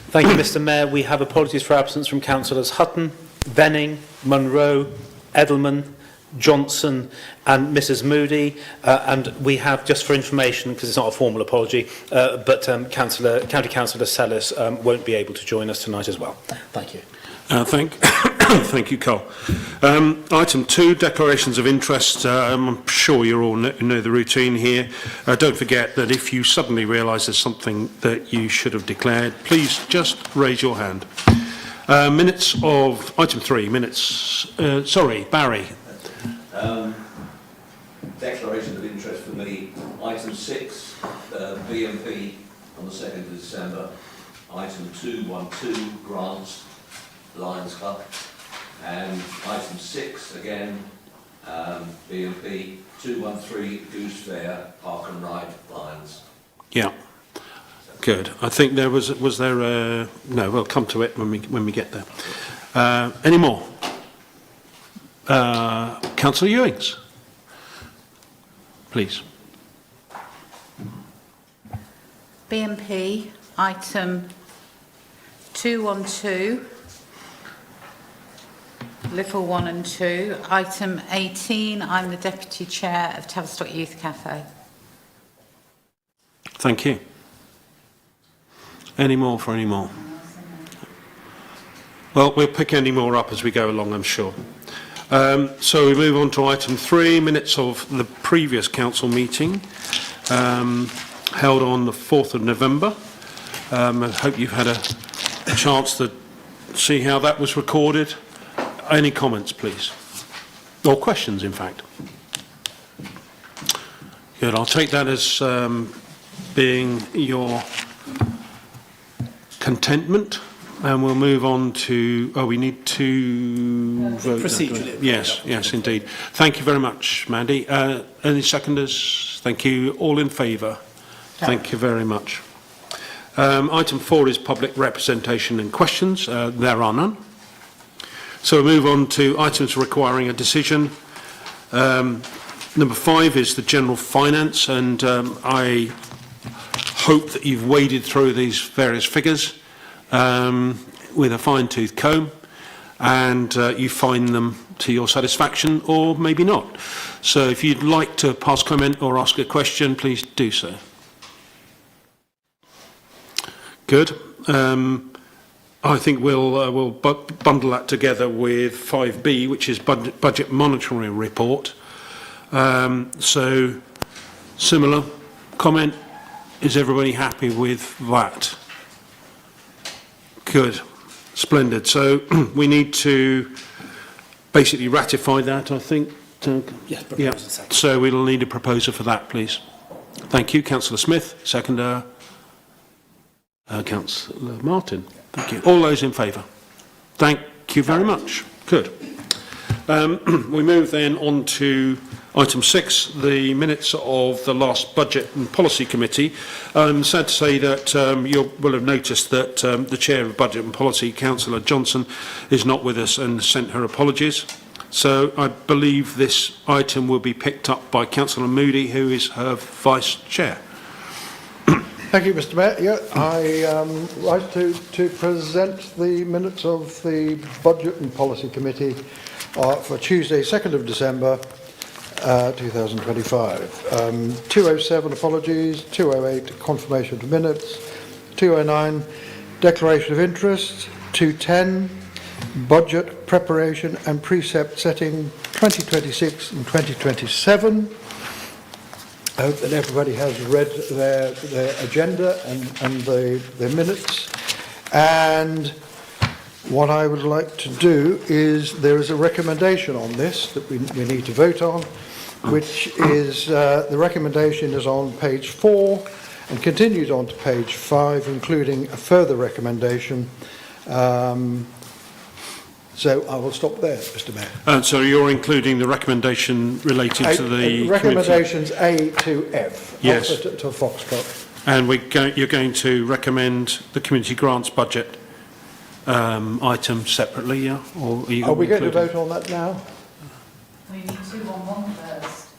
Thank you, Mr Mayor. We have apologies for absence from Councillors Hutton, Venning, Munro, Edelman, Johnson and Mrs Moody, and we have, just for information, because it's not a formal apology, but County Councillor Sellis won't be able to join us tonight as well. Thank you. Thank you, Cole. Item 2, declarations of interest. I'm sure you all know the routine here. Don't forget that if you suddenly realise there's something that you should have declared, please just raise your hand. Minutes of item 3. Sorry, Barry. Declaration of interest for me. Item 6, BMP on the 2nd of December. Item 212, grants, Lions Club. And item 6 again, BMP 213, Goose Fair, Park and Ride, Lions. Yeah. Good. I think there was there a... No, we'll come to it when we get there. Any more? Councillor Ewings, please. BMP, item 212, Little 1 and 2. Item 18, I'm the Deputy Chair of Tavistock Youth Cafe. Thank you. Any more for any more? Well, we'll pick any more up as we go along, I'm sure. So we move on to item 3, minutes of the previous council meeting held on the 4th of November. I hope you've had a chance to see how that was recorded. Any comments, please? Or questions, in fact? Good, I'll take that as being your contentment. And we'll move on to... Oh, we need to vote. Procedurally. Yes, indeed. Thank you very much, Mandy. Any seconders? Thank you. All in favour? Thank you very much. Item 4 is public representation and questions. There are none. So we'll move on to items requiring a decision. Number 5 is the general finance, and I hope that you've waded through these various figures with a fine-tooth comb, and you find them to your satisfaction, or maybe not. So if you'd like to pass comment or ask a question, please do so. Good. I think we'll bundle that together with 5B, which is budget monitoring report. So similar comment. Is everybody happy with that? Good. Splendid. So we need to basically ratify that, I think. Yes, yeah. So we'll need a proposer for that, please. Thank you. Councillor Smith. Seconder. Councillor Martin. Thank you. All those in favour? Thank you very much. Good. We move then on to item 6, the minutes of the last Budget and Policy Committee. I'm sad to say that you will have noticed that the Chair of Budget and Policy, Councillor Johnson, is not with us and sent her apologies. So I believe this item will be picked up by Councillor Moody, who is her Vice Chair. Thank you, Mr. Mayor. Yeah, I like to present the minutes of the Budget and Policy Committee for Tuesday, 2nd of December 2025. 207, apologies. 208, confirmation of minutes. 209, declaration of interest. 210, budget preparation and precept setting 2026 and 2027. I hope that everybody has read their agenda and the minutes. And what I would like to do is, there is a recommendation on this that we need to vote on, which is, the recommendation is on page 4 and continues on to page 5, including a further recommendation. So I will stop there, Mr. Mayor. So you're including the recommendation related to the recommendations A to F. Yes. To Foxtrot. And you're going to recommend the community grants budget item separately, yeah? Or are we going to vote on that now? We need 211 first.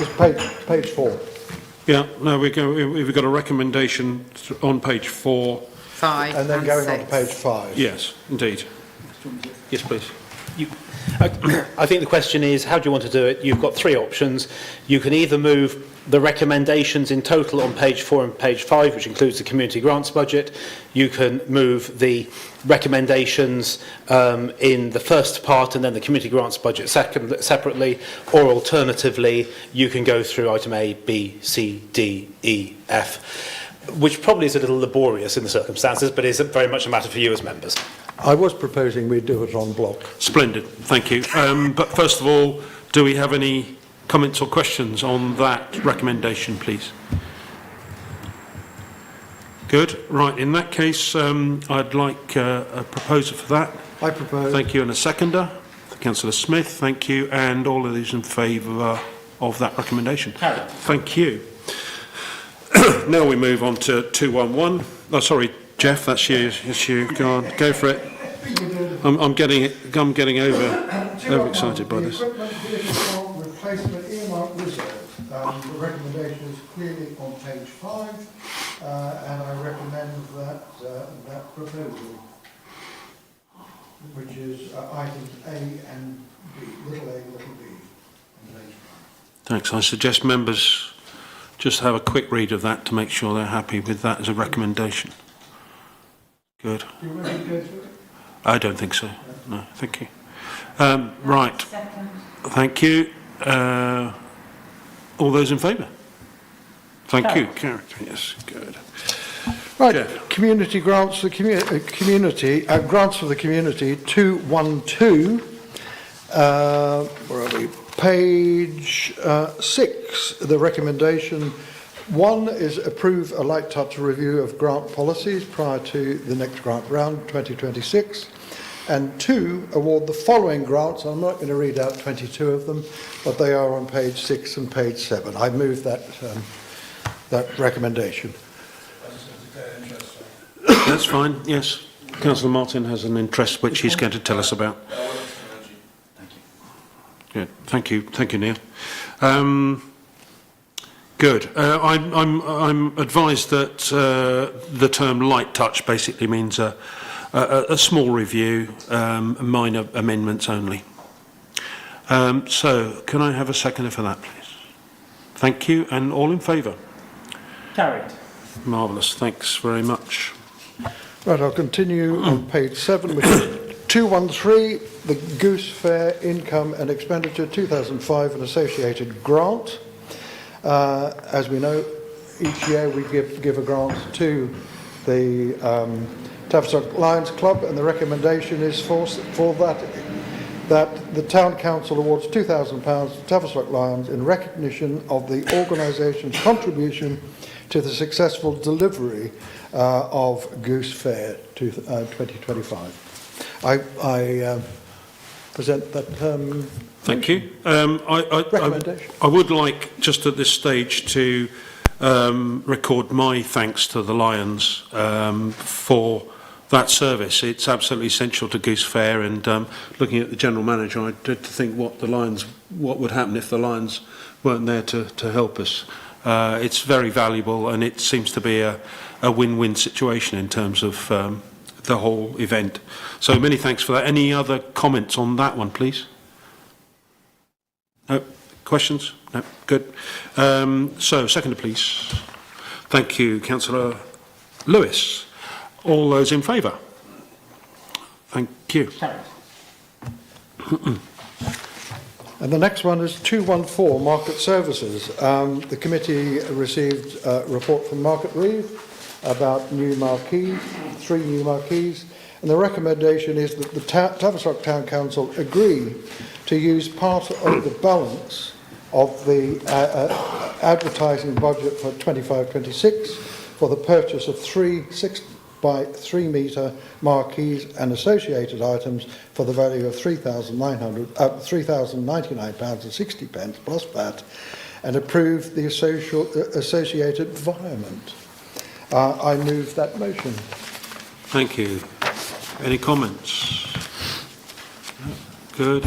It's page 4. Yeah, no, we've got a recommendation on page 4. 5 And then going on to 6. page 5. Yes, indeed. Yes, please. I think the question is, how do you want to do it? You've got three options. You can either move the recommendations in total on page 4 and page 5, which includes the community grants budget. You can move the recommendations in the first part and then the community grants budget separately, or alternatively, you can go through item A, B, C, D, E, F, which probably is a little laborious in the circumstances, but is very much a matter for you as members. I was proposing we do it on block. Splendid, thank you. But first of all, do we have any comments or questions on that recommendation, please? Good. Right, in that case, I'd like a proposer for that. I propose. Thank you, and a seconder. Councillor Smith, thank you, and all of those in favour of that recommendation. Carried. Thank you. Now we move on to 211. Oh, sorry, Jeff, that's you. It's you. Go on, go for it. I'm getting overexcited by this. The equipment vehicle replacement earmark reserve. The recommendation is clearly on page 5, and I recommend that proposal, which is items A and B, little a, little b. On page 5. Thanks. I suggest members just have a quick read of that to make sure they're happy with that as a recommendation. Good. Do you want me to go through it? I don't think so. No, thank you. Right. Second. Thank you. All those in favour? Thank you. Carried. Yes, good. Right, Jeff. community grants for the community, grants for the community, 212, where are we? Page 6, the recommendation. 1 is approve a light touch review of grant policies prior to the next grant round, 2026. And 2, award the following grants. I'm not going to read out 22 of them, but they are on page 6 and page 7. I move that recommendation. That's fine, yes. Councillor Martin has an interest which he's going to tell us about. Good. Thank you, Neil. Good. I'm advised that the term light touch basically means a small review, minor amendments only. So, can I have a seconder for that, please? Thank you, and all in favour? Carried. Marvellous. Thanks very much. Right, I'll continue on page 7, which is 213, the Goose Fair Income and Expenditure 2005 and associated grant. As we know, each year we give a grant to the Tavistock Lions Club, and the recommendation is for that the Town Council awards £2,000 to Tavistock Lions in recognition of the organisation's contribution to the successful delivery of Goose Fair 2025. I present that Thank you. recommendation. I would like, just at this stage, to record my thanks to the Lions for that service. It's absolutely essential to Goose Fair, and looking at the General Manager, I did think what would happen if the Lions weren't there to help us. It's very valuable, and it seems to be a win-win situation in terms of the whole event. So many thanks for that. Any other comments on that one, please? No? Questions? No? Good. So, seconder, please. Thank you, Councillor Lewis. All those in favour? Thank you. And the next one is 214, Market Services. The committee received a report from Market Reeve about new marquees, 3 new marquees, and the recommendation is that the Tavistock Town Council agree to use part of the balance of the advertising budget for 25-26 for the purchase of 3 6x3 metre marquees and associated items for the value of £3,099.60 plus VAT, and approve the associated environment. I move that motion. Thank you. Any comments? No. Good.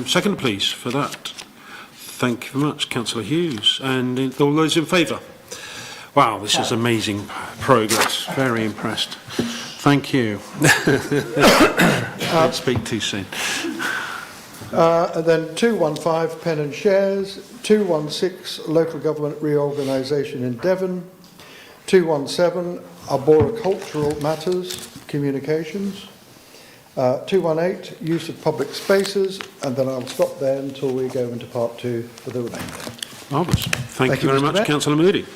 Second, please, for that. Thank you very much, Councillor Hughes. And all those in favour? Wow, this is amazing progress. Very impressed. Thank you. Don't speak too soon. And then 215, Pen and Shares, 216, Local Government Reorganisation in Devon, 217, Arboricultural Matters, Communications, 218, Use of Public Spaces, and then I'll stop there until we go into part 2 for the remainder. Marvellous. Thank you very Mr. much, Mayor. Councillor Moody.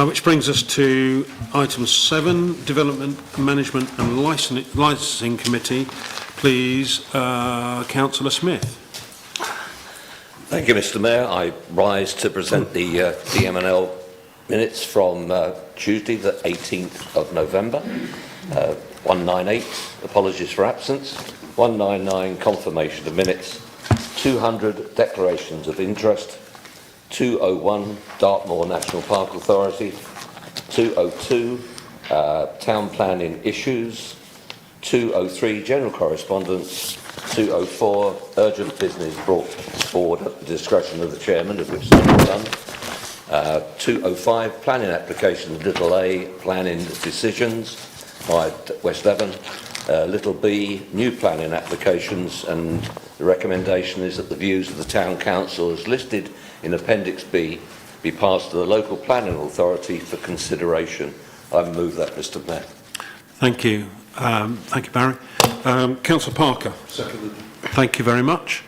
Which brings us to item 7, Development, Management and Licensing Committee. Please, Councillor Smith. Thank you, Mr. Mayor. I rise to present the DMNL minutes from Tuesday, the 18th of November. 198, apologies for absence. 199, confirmation of minutes. 200, declarations of interest. 201, Dartmoor National Park Authority. 202, town planning issues. 203, general correspondence. 204, urgent business brought forward at the discretion of the chairman, of which some done. 205, planning applications, little a, planning decisions by West Devon. Little b, new planning applications, and the recommendation is that the views of the town council as listed in Appendix B be passed to the local planning authority for consideration. I move that, Mr. Mayor. Thank you. Thank you, Barry. Councillor Parker. Seconded. Thank you very much.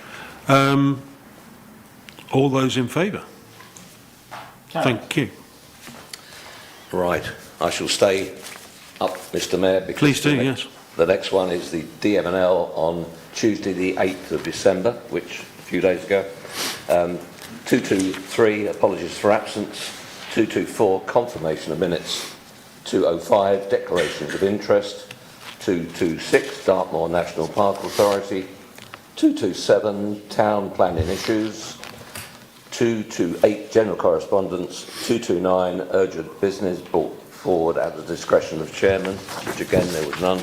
All those in favour? Thank you. Right, I shall stay up, Mr. Mayor, because Please do, yes. the next one is the DMNL on Tuesday the 8th of December, which a few days ago. 223, apologies for absence. 224, confirmation of minutes. 205, declarations of interest. 226, Dartmoor National Park Authority. 227, town planning issues. 228, general correspondence. 229, urgent business brought forward at the discretion of chairman, which again there was none.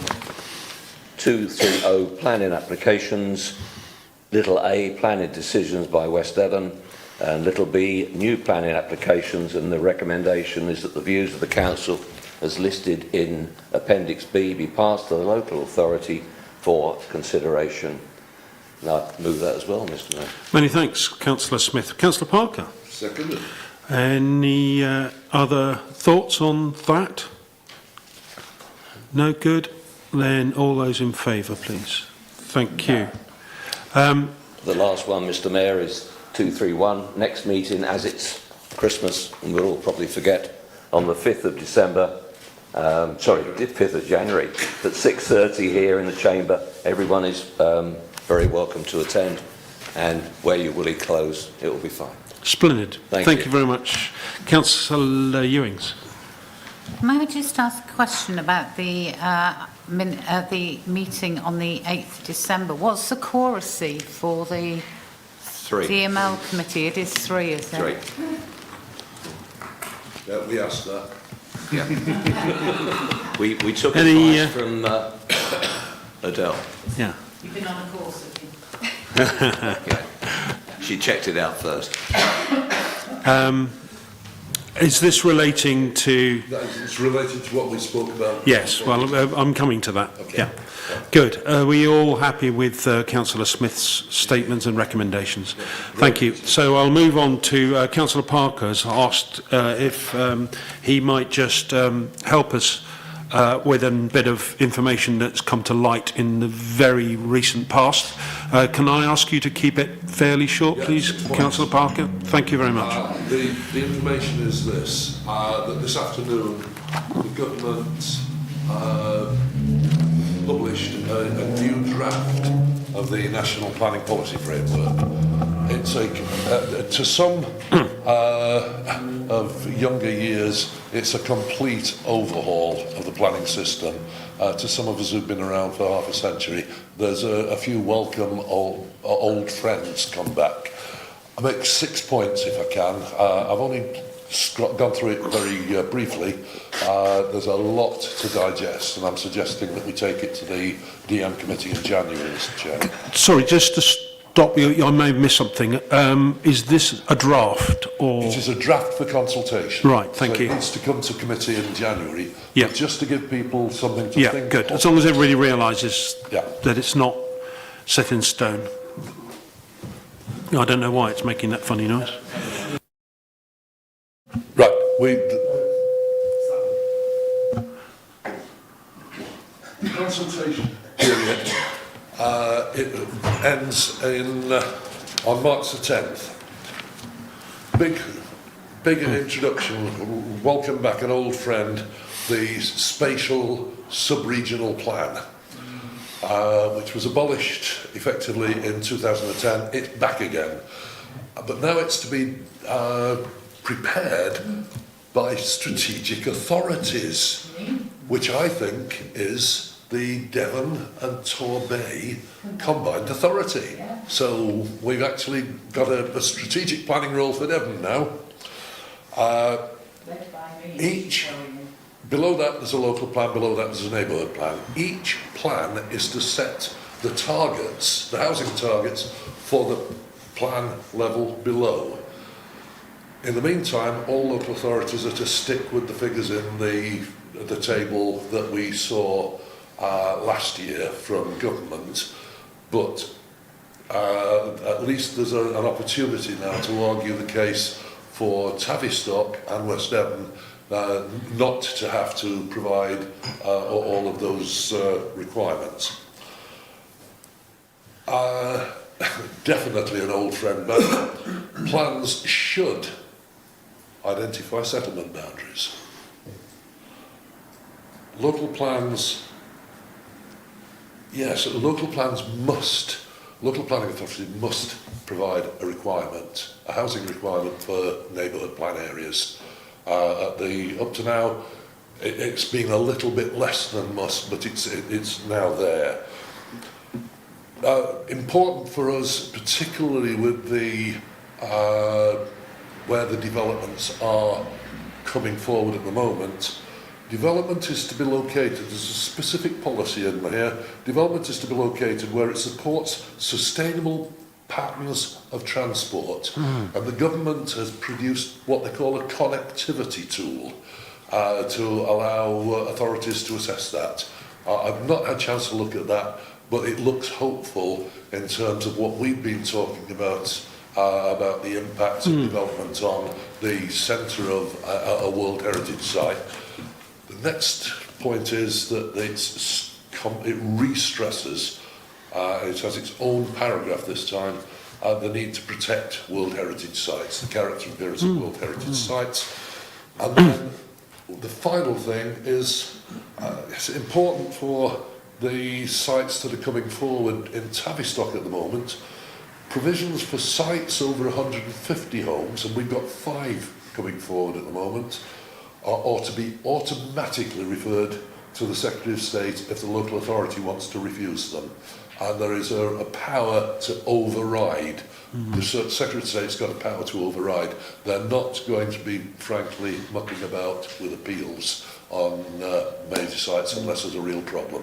230, planning applications. Little a, planning decisions by West Devon. And little b, new planning applications, and the recommendation is that the views of the council as listed in Appendix B be passed to the local authority for consideration. And I move that as well, Mr. Mayor. Many thanks, Councillor Smith. Councillor Parker. Seconded. Any other thoughts on that? No good? Then all those in favour, please. Thank you. The last one, Mr. Mayor, is 231. Next meeting, as it's Christmas, and we'll all probably forget, on the 5th of December, sorry, the 5th of January, at 6:30 here in the chamber. Everyone is very welcome to attend, and wear your woolly clothes, it will be fine. Splendid. Thank you very much. Councillor Ewings. May I just ask a question about the meeting on the 8th of December? What's the quoracy for the 3. DML committee? It is 3, is it? 3. Yeah, we asked that. We took Any, advice from Adele. Yeah. You've been on a course, have you? Yeah. She checked it out first. Is this relating to... It's related to what we spoke about. Yes, well, I'm coming to that. Okay. Yeah. Good. Are we all happy with Councillor Smith's statements and recommendations? Thank you. So I'll move on to Councillor Parker has asked if he might just help us with a bit of information that's come to light in the very recent past. Can I ask you to keep it fairly short, please, Councillor Parker? Thank you very much. The information is this, that this afternoon the government published a new draft of the National Planning Policy Framework. It's to some of younger years, it's a complete overhaul of the planning system. To some of us who've been around for half a century, there's a few welcome old friends come back. I make 6 points if I can. I've only gone through it very briefly. There's a lot to digest, and I'm suggesting that we take it to the DM committee in January, Mr. Chairman. Sorry, just to stop you. I may have missed something. Is this a draft or? It is a draft for consultation. Right, thank so you. It needs to come to committee in January. Yeah. But just to give people something to Yeah, think good. of. As long as everybody realises Yeah. that it's not set in stone. I don't know why it's making that funny noise. Right, the consultation period it ends on March the 10th. Big introduction. Welcome back, an old friend, the spatial sub-regional plan, which was abolished effectively in 2010. It's back again, but now it's to be prepared by strategic authorities, which I think is the Devon and Torbay Combined Authority. So we've actually got a strategic planning role for Devon now. Below that there's a local plan, below that there's a neighbourhood plan. Each plan is to set the targets, the housing targets, for the plan level below. In the meantime, all local authorities are to stick with the figures in the table that we saw last year from government, but at least there's an opportunity now to argue the case for Tavistock and West Devon not to have to provide all of those requirements. Definitely an old friend, but plans should identify settlement boundaries. Local plans, yes, local planning authorities must provide a requirement, a housing requirement for neighbourhood plan areas. Up to now, it's been a little bit less than must, but it's now there. Important for us, particularly with where the developments are coming forward at the moment. Development is to be located, there's a specific policy in here, development is to be located where it supports sustainable patterns of transport. And the government has produced what they call a connectivity tool to allow authorities to assess that. I've not had a chance to look at that, but it looks hopeful in terms of what we've been talking about the impact of development on the centre of a World Heritage Site. The next point is that it re-stresses, it has its own paragraph this time, the need to protect World Heritage Sites, the character and appearance of World Heritage Sites. And then the final thing is, it's important for the sites that are coming forward in Tavistock at the moment, provisions for sites over 150 homes, and we've got 5 coming forward at the moment, are to be automatically referred to the Secretary of State if the local authority wants to refuse them. And there is a power to override. The Secretary of State's got a power to override. They're not going to be, frankly, mucking about with appeals on major sites unless there's a real problem.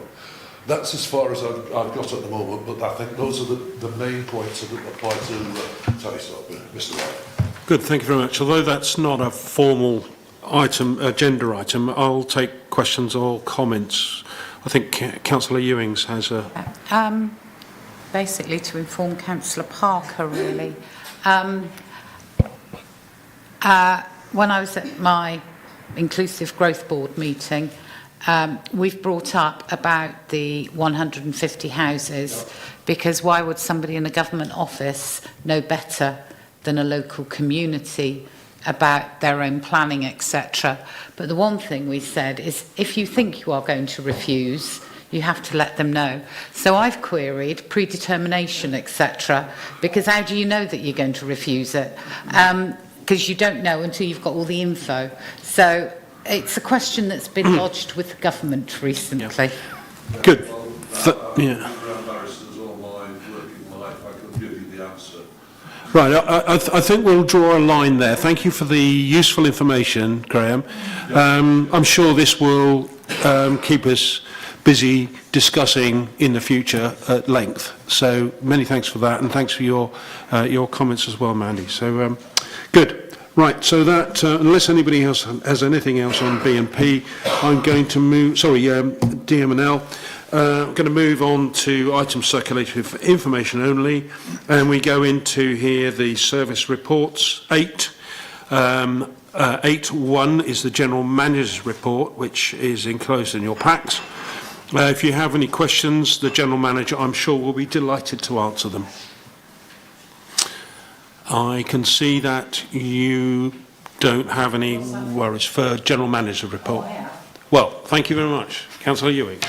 That's as far as I've got at the moment, but I think those are the main points that apply to Tavistock, Mr. White. Good, thank you very much. Although that's not a formal agenda item, I'll take questions or comments. I think Councillor Ewings has a... Basically to inform Councillor Parker, really. When I was at my Inclusive Growth Board meeting, we've brought up about the 150 houses, because why would somebody in a government office know better than a local community about their own planning, etc. But the one thing we said is, if you think you are going to refuse, you have to let them know. So I've queried predetermination, etc., because how do you know that you're going to refuse it? Because you don't know until you've got all the info. So it's a question that's been lodged with the government recently. Yeah. Good. Yeah. Right, I think we'll draw a line there. Thank you for the useful information, Graham. I'm sure this will keep us busy discussing in the future at length. So many thanks for that, and thanks for your comments as well, Mandy. So good. Right, so that, unless anybody else has anything else on B&P, I'm going to move, DM&L, I'm going to move on to items circulated for information only, and we go into here the service reports. 8.1 is the General Manager's report, which is enclosed in your packs. If you have any questions, the General Manager, I'm sure, will be delighted to answer them. I can see that you don't have any worries for General Manager report. Well, thank you very much. Councillor Ewing.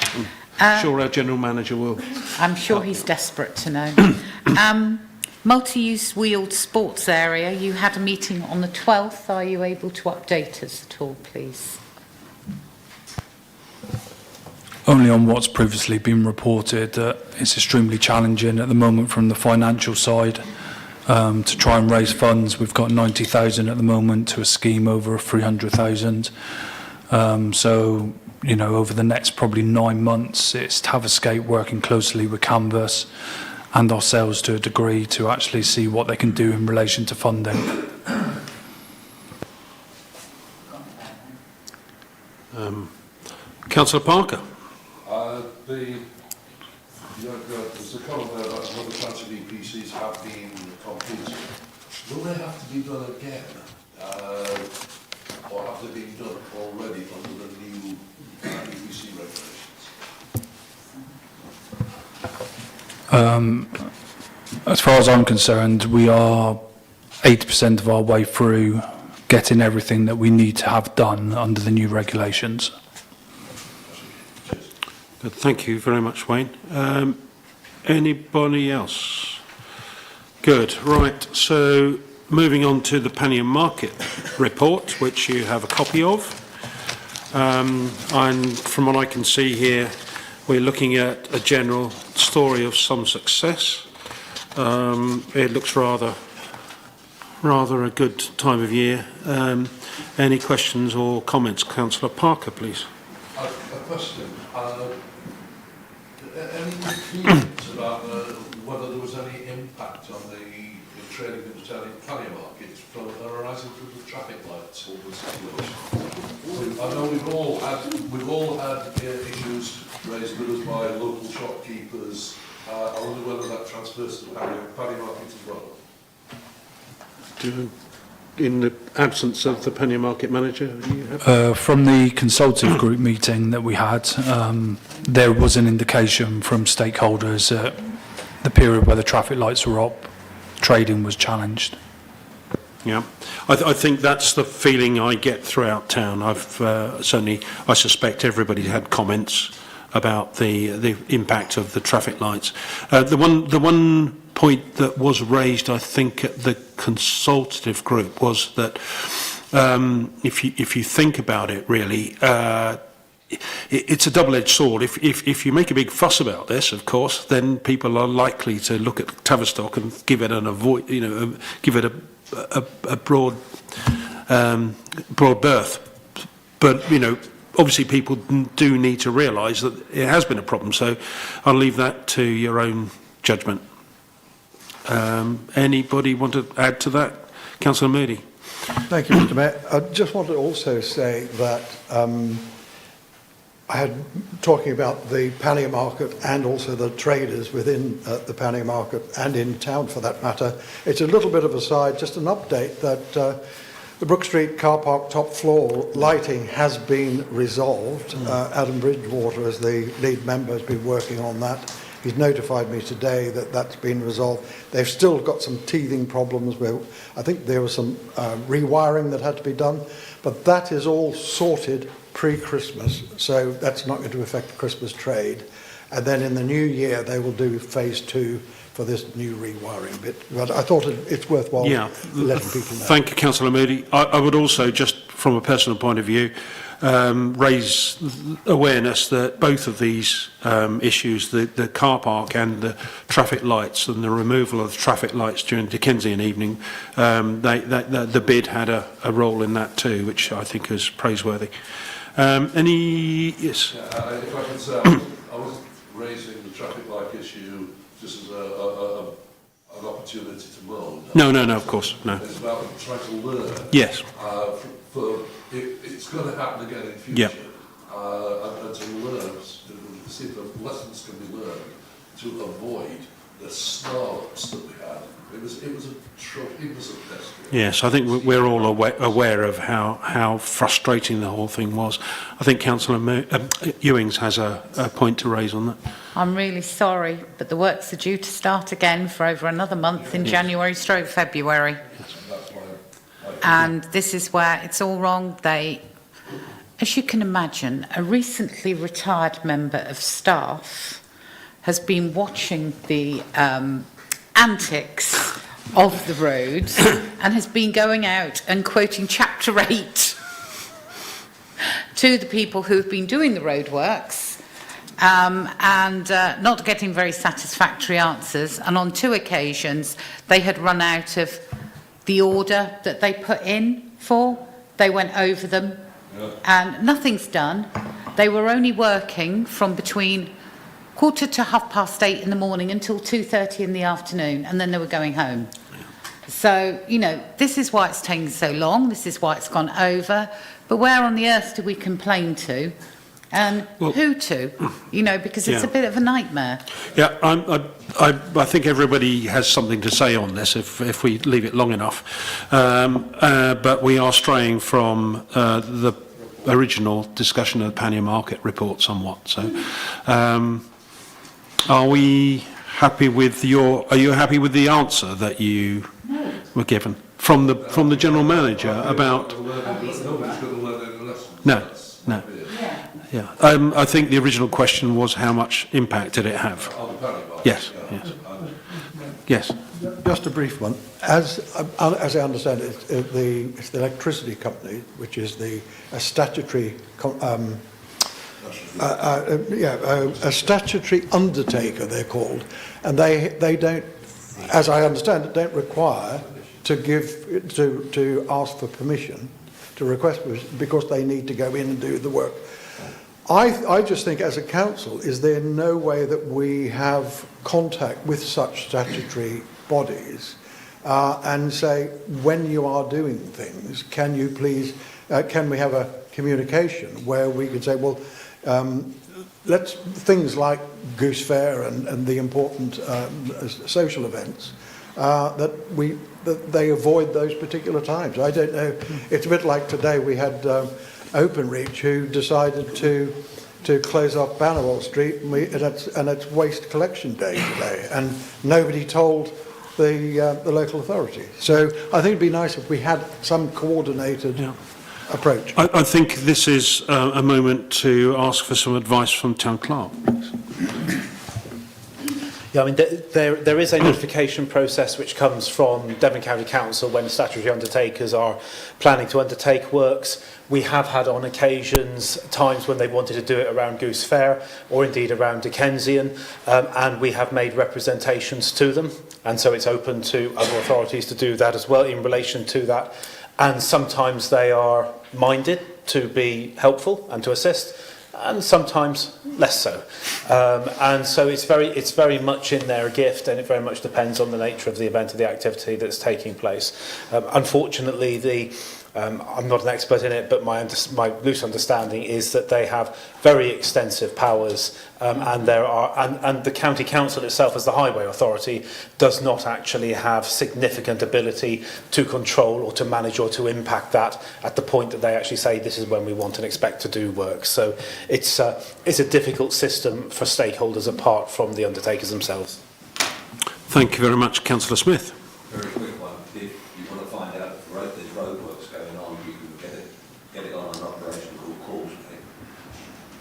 I'm sure our General Manager will. I'm sure he's desperate to know. Multi-use wheeled sports area, you had a meeting on the 12th. Are you able to update us at all, please? Only on what's previously been reported. It's extremely challenging at the moment from the financial side. To try and raise funds, we've got 90,000 at the moment to a scheme over 300,000. So, you know, over the next probably 9 months, it's Tavistock working closely with Canvas and ourselves to a degree to actually see what they can do in relation to funding. Councillor Parker. There's a comment there about some other transit EPCs have been completed. Will they have to be done again? Or have they been done already under the new EPC regulations? As far as I'm concerned, we are 80% of our way through getting everything that we need to have done under the new regulations. Good. Thank you very much, Wayne. Anybody else? Good. Right. So moving on to the Pannier Market report, which you have a copy of. And from what I can see here, we're looking at a general story of some success. It looks rather a good time of year. Any questions or comments? Councillor Parker, please. A question. Any feelings about whether there was any impact on the trading that was down in Pannier Market arising from the traffic lights or the situation? I know we've all had issues raised with us by local shopkeepers. I wonder whether that transfers to Pannier Market as well. In the absence of the Pannier Market manager, you have? From the consultative group meeting that we had, there was an indication from stakeholders that the period where the traffic lights were up, trading was challenged. Yeah, I think that's the feeling I get throughout town. I suspect everybody had comments about the impact of the traffic lights. The one point that was raised, I think, at the consultative group was that if you think about it, really, it's a double-edged sword. If you make a big fuss about this, of course, then people are likely to look at Tavistock and give it give it a broad berth. But obviously people do need to realise that it has been a problem. So I'll leave that to your own judgment. Anybody want to add to that? Councillor Moody. Thank you, Mr. Mayor. I just want to also say that I had talking about the Pannier Market and also the traders within the Pannier Market and in town for that matter. It's a little bit of a side, just an update that the Brook Street car park top floor lighting has been resolved. Adam Bridgewater, as the lead member, has been working on that. He's notified me today that that's been resolved. They've still got some teething problems where I think there was some rewiring that had to be done, but that is all sorted pre-Christmas, so that's not going to affect the Christmas trade. And then in the new year, they will do phase 2 for this new rewiring bit. But I thought it's worthwhile Yeah. letting people know. Thank you, Councillor Moody. I would also, just from a personal point of view, raise awareness that both of these issues, the car park and the traffic lights and the removal of the traffic lights during Dickensian evening, the bid had a role in that too, which I think is praiseworthy. Yes? If I could say, I was raising the traffic light issue just as an opportunity to moan. No, of course, no. It's about trying to learn. Yes. It's going to happen again in future. Yeah. And to learn, to see if the lessons can be learned to avoid the snarl-ups that we had. It was a test. Yes, I think we're all aware of how frustrating the whole thing was. I think Councillor Ewings has a point to raise on that. I'm really sorry, but the works are due to start again for over another month in January/February. And this is where it's all wrong. As you can imagine, a recently retired member of staff has been watching the antics of the roads and has been going out and quoting Chapter 8 to the people who've been doing the roadworks and not getting very satisfactory answers. And on 2 occasions, they had run out of the order that they put in for. They went over them and nothing's done. They were only working from between 7:45 to 8:30 in the morning until 2:30 in the afternoon, and then they were going home. So, this is why it's taken so long, this is why it's gone over, but where on the earth do we complain to? And who to? Because it's a bit of a nightmare. Yeah, I think everybody has something to say on this if we leave it long enough. But we are straying from the original discussion of the Pannier Market report somewhat. So, are we happy with are you happy with the answer that you were given from the General Manager about? Nobody's going to learn any lessons. No. Yeah. I think the original question was how much impact did it have? On the Pannier Market. Yes. Yes. Just a brief one. As I understand it, it's the electricity company, which is a statutory a statutory undertaker, they're called, and they don't, as I understand it, don't require to ask for permission, to request permission, because they need to go in and do the work. I just think, as a council, is there no way that we have contact with such statutory bodies and say, when you are doing things, can you please, can we have a communication where we can say, well, things like Goose Fair and the important social events, that they avoid those particular times. I don't know. It's a bit like today we had Openreach who decided to close off Bannerwell Street, and it's waste collection day today, and nobody told the local authority. So I think it'd be nice if we had some coordinated approach. I think this is a moment to ask for some advice from Town Clerk. Yeah, I mean, there is a notification process which comes from Devon County Council when statutory undertakers are planning to undertake works. We have had on occasions times when they wanted to do it around Goose Fair or indeed around Dickensian, and we have made representations to them, and so it's open to other authorities to do that as well in relation to that. And sometimes they are minded to be helpful and to assist, and sometimes less so. And so it's very much in their gift, and it very much depends on the nature of the event and the activity that's taking place. Unfortunately, I'm not an expert in it, but my loose understanding is that they have very extensive powers, and the county council itself, as the highway authority, does not actually have significant ability to control or to manage or to impact that at the point that they actually say this is when we want and expect to do work. So it's a difficult system for stakeholders apart from the undertakers themselves. Thank you very much, Councillor Smith. Very quick one. If you want to find out if there's roadworks going on, you can get it on an operation called Causeway,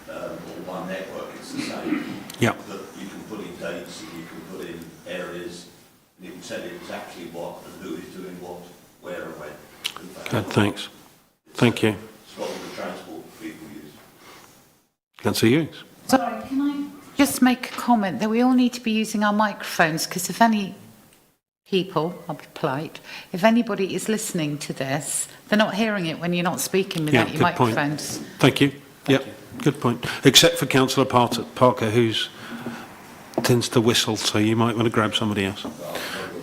or One Network. It's the same. Yeah. But you can put in dates and you can put in areas Good, thanks. Thank you. It's not the transport people use. Councillor Hughes. Sorry, can I just make a comment that we all need to be using our microphones, because if any people, I'll be polite, if anybody is listening to this, they're not hearing it when you're not speaking without your good point. microphones. Thank you. Yep, good point. Except for Councillor Parker, who tends to whistle, so you might want to grab somebody else.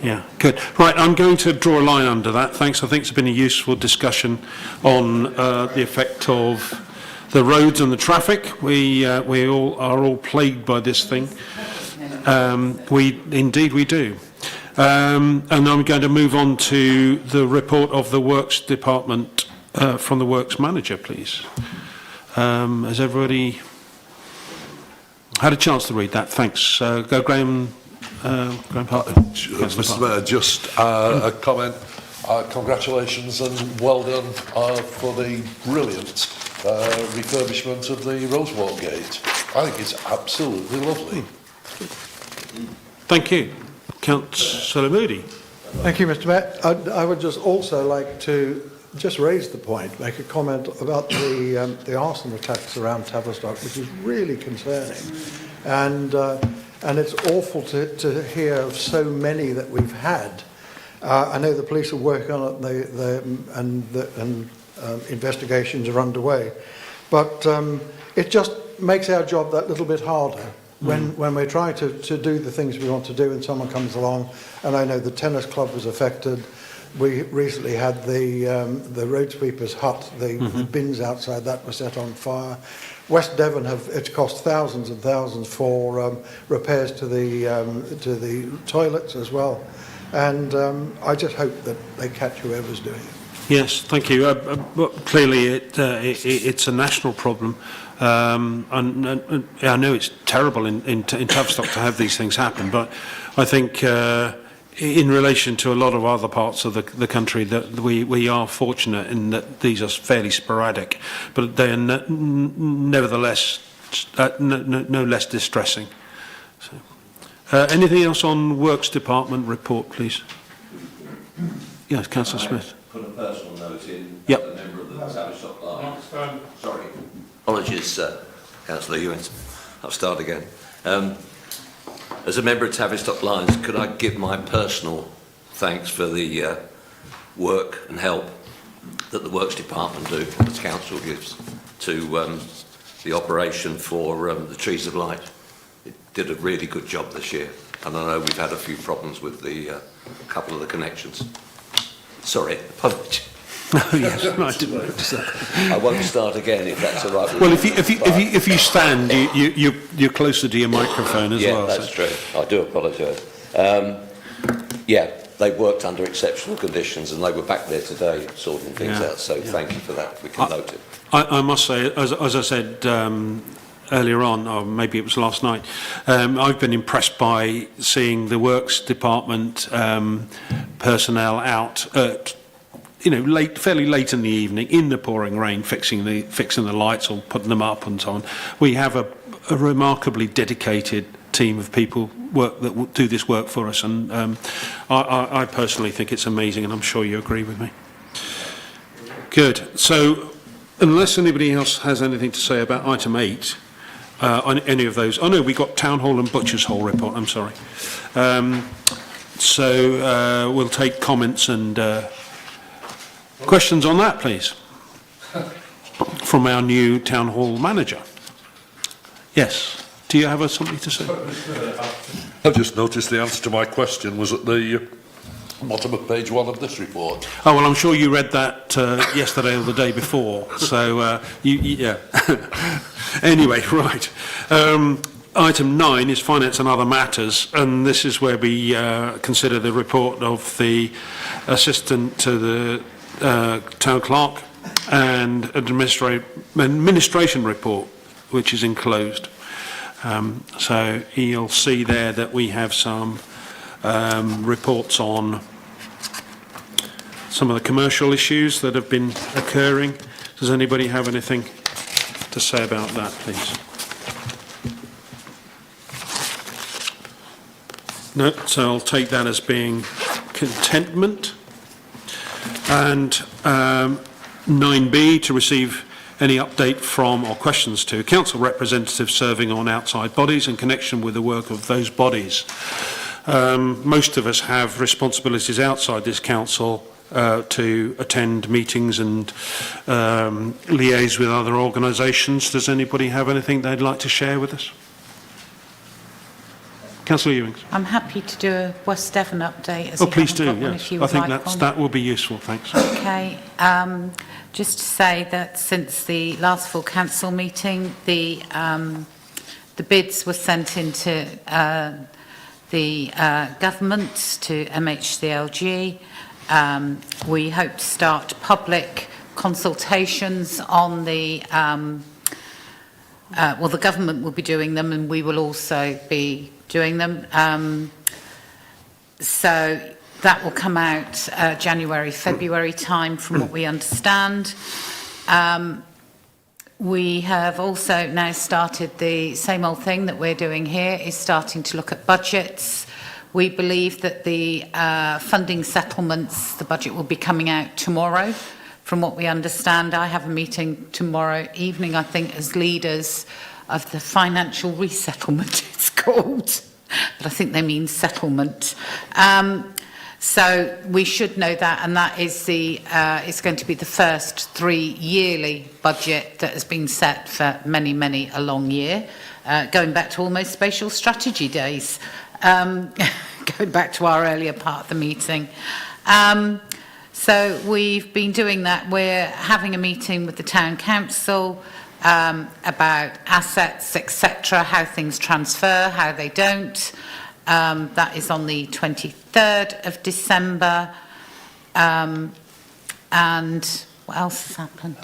Yeah, good. Right, I'm going to draw a line under that. Thanks. I think it's been a useful discussion on the effect of the roads and the traffic. We all are all plagued by this thing. Indeed we do. And I'm going to move on to the report of the Works Department from the Works Manager, please. Has everybody had a chance to read that? Thanks. Go, Graham. Graham Parker. Mr. Mayor, just a comment. Congratulations and well done for the brilliant refurbishment of the Rosewalk Gate. I think it's absolutely lovely. Thank you. Councillor Moody. Thank you, Mr. Mayor. I would just also like to just raise the point, make a comment about the arson attacks around Tavistock, which is really concerning. And it's awful to hear of so many that we've had. I know the police are working on it, and investigations are underway. But it just makes our job that little bit harder when we're trying to do the things we want to do and someone comes along. And I know the tennis club was affected. We recently had the road sweeper's hut, the bins outside that were set on fire. West Devon it's cost thousands and thousands for repairs to the toilets as well. And I just hope that they catch whoever's doing it. Yes, thank you. Clearly, it's a national problem. And I know it's terrible in Tavistock to have these things happen, but I think in relation to a lot of other parts of the country, that we are fortunate in that these are fairly sporadic, but they are nevertheless no less distressing. So, anything else on Works Department report, please? Yes, Councillor Smith. Put a personal note in. Yep. As a member of the Tavistock Lions. Sorry. Apologies, Councillor Ewins. I'll start again. As a member of Tavistock Lions, could I give my personal thanks for the work and help that the Works Department do, as Council gives, to the operation for the Trees of Light. It did a really good job this year, and I know we've had a few problems with the couple of the connections. Sorry, apologies. Oh, yes, right. I won't start again if that's all right. Well, if you stand, you're closer to your microphone as well. Yeah, that's true. I do apologise. Yeah, they worked under exceptional conditions, and they were back there today sorting things out. So thank you for that. We can note it. I must say, as I said earlier on, or maybe it was last night, I've been impressed by seeing the Works Department personnel out at fairly late in the evening, in the pouring rain, fixing the lights or putting them up and so on. We have a remarkably dedicated team of people that will do this work for us, and I personally think it's amazing, and I'm sure you agree with me. Good. So, unless anybody else has anything to say about item 8, on any of those. Oh no, we got Town Hall and Butcher's Hall report. I'm sorry. So we'll take comments and questions on that, please, from our new Town Hall manager. Yes. Do you have something to say? I've just noticed the answer to my question was at the bottom of page 1 of this report. Oh, well, I'm sure you read that yesterday or the day before. So, yeah. Anyway, right. Item 9 is Finance and Other Matters, and this is where we consider the report of the Assistant to the Town Clerk and Administration Report, which is enclosed. So you'll see there that we have some reports on some of the commercial issues that have been occurring. Does anybody have anything to say about that, please? No, so I'll take that as being contentment. And 9B, to receive any update from or questions to council representatives serving on outside bodies in connection with the work of those bodies. Most of us have responsibilities outside this council to attend meetings and liaise with other organisations. Does anybody have anything they'd like to share with us? Councillor Ewings. I'm happy to do a West Devon update. As Oh, you please haven't do, got one, yes. if you I would think like one. that will be useful, thanks. Okay. Just to say that since the last full council meeting, the bids were sent into the government to MHCLG. We hope to start public consultations on the well, the government will be doing them and we will also be doing them. So that will come out January, February time from what we understand. We have also now started the same old thing that we're doing here, is starting to look at budgets. We believe that the funding settlements, the budget will be coming out tomorrow. From what we understand, I have a meeting tomorrow evening, I think, as leaders of the financial resettlement, it's called. But I think they mean settlement. So we should know that, and that is it's going to be the first 3 yearly budget that has been set for many, many a long year, going back to almost spatial strategy days, going back to our earlier part of the meeting. So we've been doing that. We're having a meeting with the town council about assets, etc., how things transfer, how they don't. That is on the 23rd of December. And what else has happened?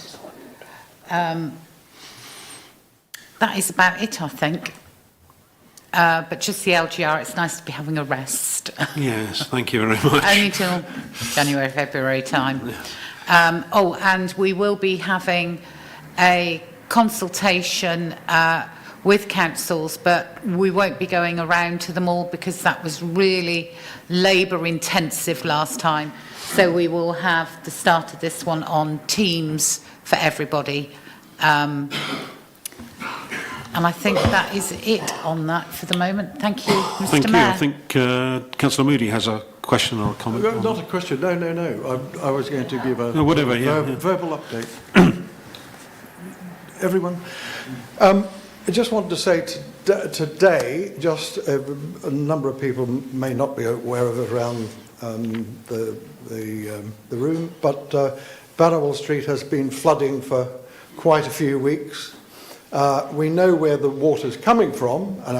That is about it, I think. But just the LGR, it's nice to be having a rest. Yes, thank you very much. Only till January, February time. And we will be having a consultation with councils, but we won't be going around to them all because that was really labour intensive last time. So we will have the start of this one on Teams for everybody. And I think that is it on that for the moment. Thank you, Mr. Thank you. Mayor. I think Councillor Moody has a question or a comment. Not a question, no. I was going to give a verbal update. Everyone, I just wanted to say today, just a number of people may not be aware of it around the room, but Barnwell Street has been flooding for quite a few weeks. We know where the water's coming from, and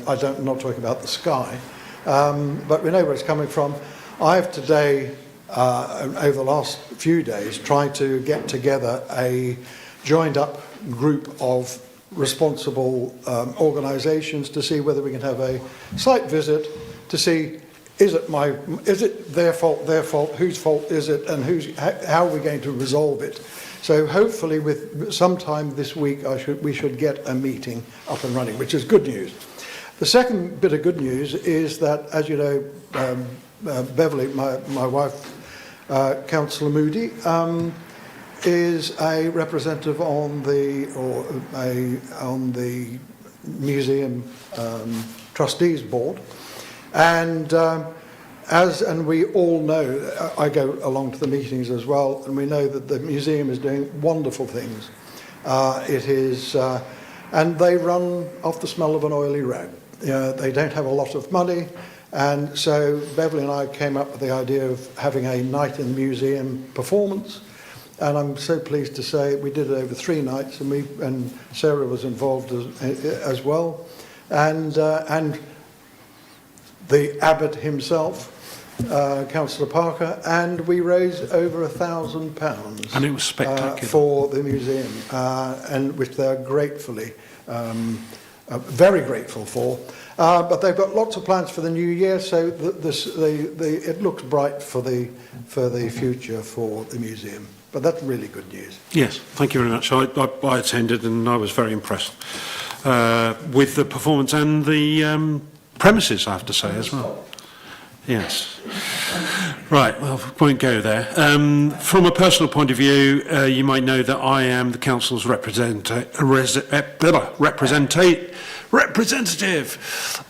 I'm not talking about the sky, but we know where it's coming from. I've today, over the last few days, tried to get together a joined-up group of responsible organisations to see whether we can have a site visit to see is it their fault, whose fault is it, and how are we going to resolve it. So hopefully with sometime this week we should get a meeting up and running, which is good news. The second bit of good news is that, as you know, Beverly, my wife, Councillor Moody, is a representative on the museum trustees board, and we all know, I go along to the meetings as well, and we know that the museum is doing wonderful things. And they run off the smell of an oily rag. They don't have a lot of money, and so Beverly and I came up with the idea of having a night in the museum performance. And I'm so pleased to say we did it over 3 nights, and Sarah was involved as well, and the abbot himself, Councillor Parker, and we raised over £1,000. And it was spectacular for the museum, and which they're gratefully, very grateful for. But they've got lots of plans for the new year, so it looks bright for the future for the museum. But that's really good news. Yes, thank you very much. I attended and I was very impressed with the performance and the premises, I have to say, as well. Yes. Right, well, won't go there. From a personal point of view, you might know that I am the council's representative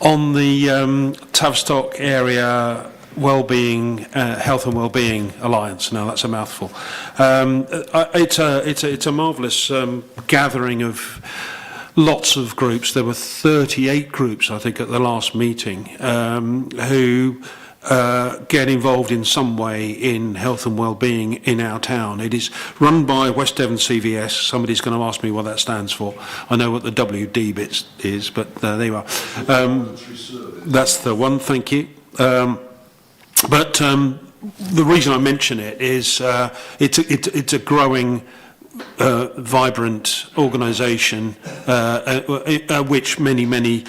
on the Tavistock area Wellbeing, Health and Wellbeing Alliance. Now that's a mouthful. It's a marvellous gathering of lots of groups. There were 38 groups, I think, at the last meeting who get involved in some way in health and well-being in our town. It is run by West Devon CVS. Somebody's going to ask me what that stands for. I know what the WD bit is, but there you are. That's the one, thank you. But the reason I mention it is it's a growing, vibrant organisation which many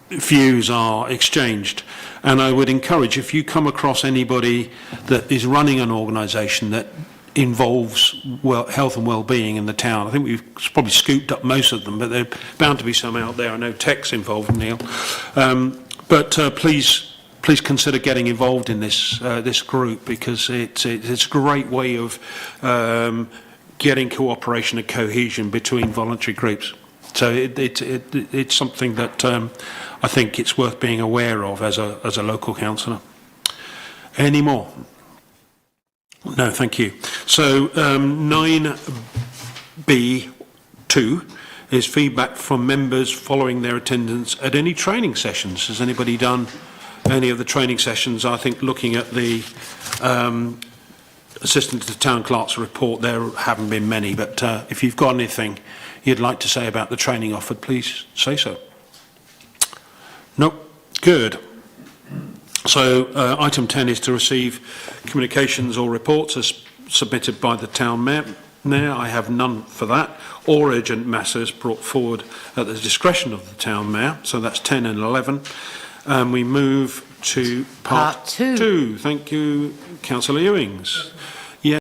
views are exchanged. And I would encourage, if you come across anybody that is running an organisation that involves health and well-being in the town, I think we've probably scooped up most of them, but there are bound to be some out there. I know Tech's involved, Neil. Please consider getting involved in this group, because it's a great way of getting cooperation and cohesion between voluntary groups. So it's something that I think it's worth being aware of as a local councillor. Any more? No, thank you. So 9B2 is feedback from members following their attendance at any training sessions. Has anybody done any of the training sessions? I think looking at the Assistant to the Town Clerk's report, there haven't been many, but if you've got anything you'd like to say about the training offered, please say so. Nope. Good. So item 10 is to receive communications or reports as submitted by the Town Mayor. Now, I have none for that, or urgent matters brought forward at the discretion of the Town Mayor. So that's 10 and 11. We move to part 2. Thank you, Councillor Ewings.